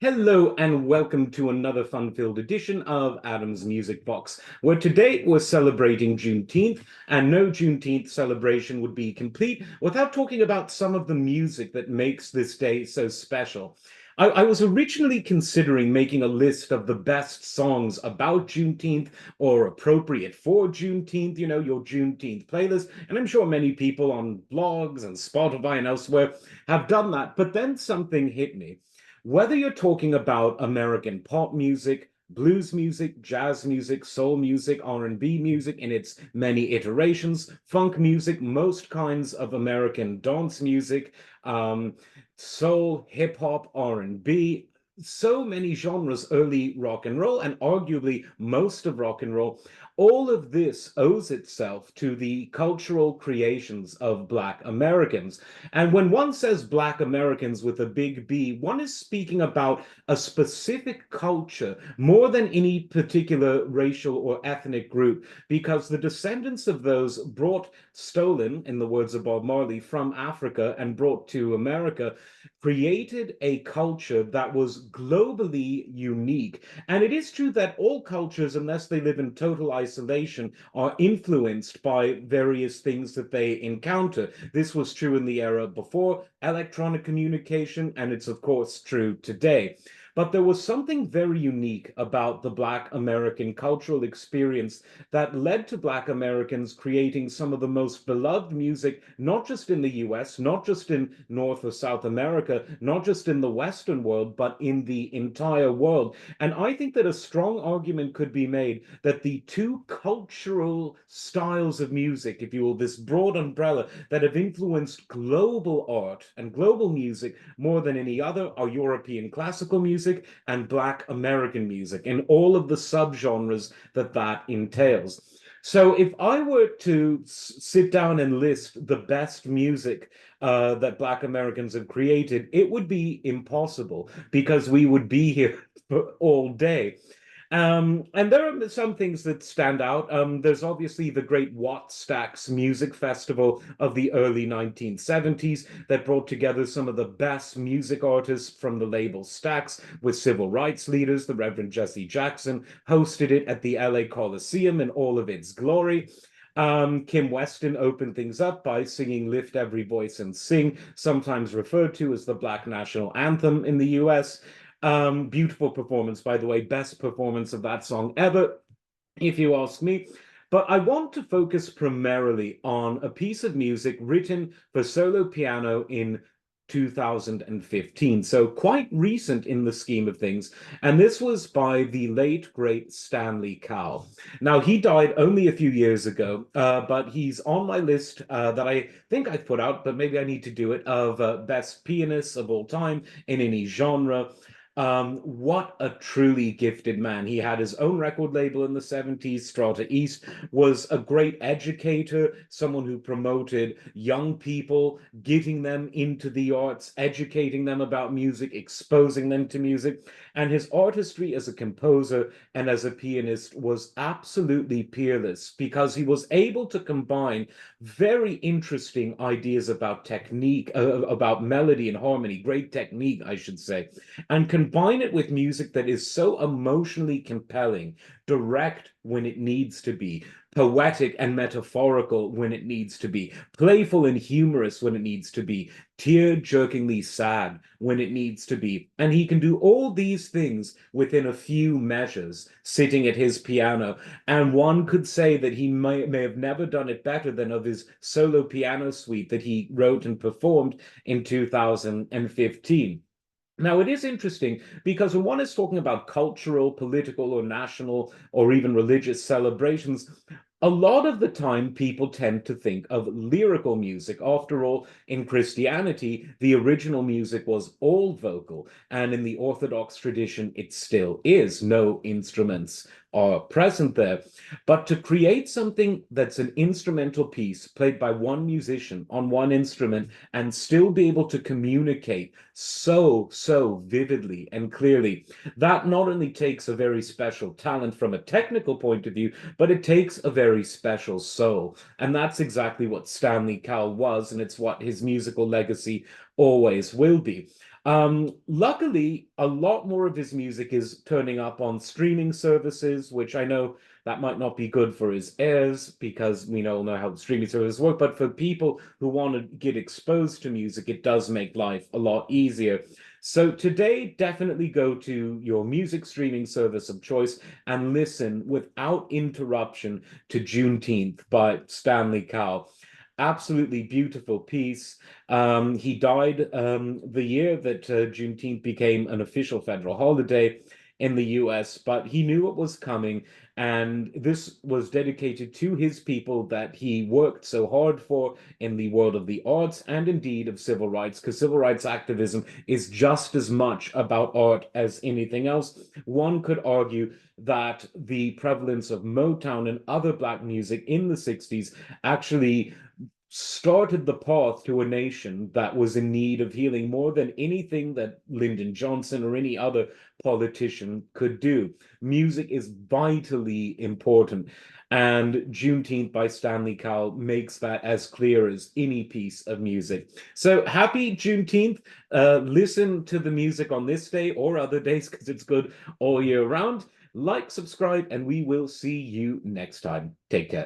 Hello and welcome to another fun-filled edition of Adam's Music Box, where today we're celebrating Juneteenth, and no Juneteenth celebration would be complete without talking about some of the music that makes this day so special. I was originally considering making a list of the best songs about Juneteenth or appropriate for Juneteenth, your Juneteenth playlist, and I'm sure many people on blogs and Spotify and elsewhere have done that, but then something hit me. Whether you're talking about American pop music, blues music, jazz music, soul music, R&B music in its many iterations, funk music, most kinds of American dance music, soul, hip hop, R&B, so many genres, early rock and roll, and arguably most of rock and roll. All of this owes itself to the cultural creations of Black Americans. And when one says Black Americans with a big B, one is speaking about a specific culture more than any particular racial or ethnic group, because the descendants of those brought stolen, in the words of Bob Marley, from Africa and brought to America, created a culture that was globally unique. And it is true that all cultures, unless they live in total isolation, are influenced by various things that they encounter. This was true in the era before electronic communication, and it's of course true today. But there was something very unique about the Black American cultural experience that led to Black Americans creating some of the most beloved music, not just in the US, not just in North or South America, not just in the Western world, but in the entire world. And I think that a strong argument could be made that the two cultural styles of music, if you will, this broad umbrella that have influenced global art and global music more than any other, are European classical music and Black American music and all of the subgenres that that entails. So if I were to sit down and list the best music that Black Americans have created, it would be impossible because we would be here for all day. And there are some things that stand out. There's obviously the great Wattstax Music Festival of the early 1970s that brought together some of the best music artists from the label Stax with civil rights leaders. The Reverend Jesse Jackson hosted it at the LA Coliseum in all of its glory. Kim Weston opened things up by singing Lift Every Voice and Sing, sometimes referred to as the Black National Anthem in the US. Beautiful performance, by the way, best performance of that song ever, if you ask me. But I want to focus primarily on a piece of music written for solo piano in 2015, so quite recent in the scheme of things. And this was by the late, great Stanley Cowell. Now, he died only a few years ago, but he's on my list that I think I've put out, but maybe I need to do it, of best pianists of all time in any genre. What a truly gifted man. He had his own record label in the 70s. Strata East was a great educator, someone who promoted young people, getting them into the arts, educating them about music, exposing them to music. And his artistry as a composer and as a pianist was absolutely peerless because he was able to combine very interesting ideas about technique, about melody and harmony, great technique, I should say, and combine it with music that is so emotionally compelling, direct when it needs to be, poetic and metaphorical when it needs to be, playful and humorous when it needs to be, tear-jerkingly sad when it needs to be. And he can do all these things within a few measures, sitting at his piano. And one could say that he may have never done it better than of his solo piano suite that he wrote and performed in 2015. Now, it is interesting because when one is talking about cultural, political, or national, or even religious celebrations, a lot of the time people tend to think of lyrical music. After all, in Christianity, the original music was all vocal, and in the Orthodox tradition, it still is. No instruments are present there. But to create something that's an instrumental piece played by one musician on one instrument and still be able to communicate so vividly and clearly, that not only takes a very special talent from a technical point of view, but it takes a very special soul. And that's exactly what Stanley Cowell was, and it's what his musical legacy always will be. Luckily, a lot more of his music is turning up on streaming services, which I know that might not be good for his heirs because we all know how streaming services work. But for people who want to get exposed to music, it does make life a lot easier. So today, definitely go to your music streaming service of choice and listen without interruption to Juneteenth by Stanley Cowell. Absolutely beautiful piece. He died the year that Juneteenth became an official federal holiday in the US, but he knew it was coming, and this was dedicated to his people that he worked so hard for in the world of the arts and indeed of civil rights, because civil rights activism is just as much about art as anything else. One could argue that the prevalence of Motown and other Black music in the 60s actually started the path to a nation that was in need of healing more than anything that Lyndon Johnson or any other politician could do. Music is vitally important, and Juneteenth by Stanley Cowell makes that as clear as any piece of music. So happy Juneteenth. Listen to the music on this day or other days because it's good all year round. Like, subscribe, and we will see you next time. Take care.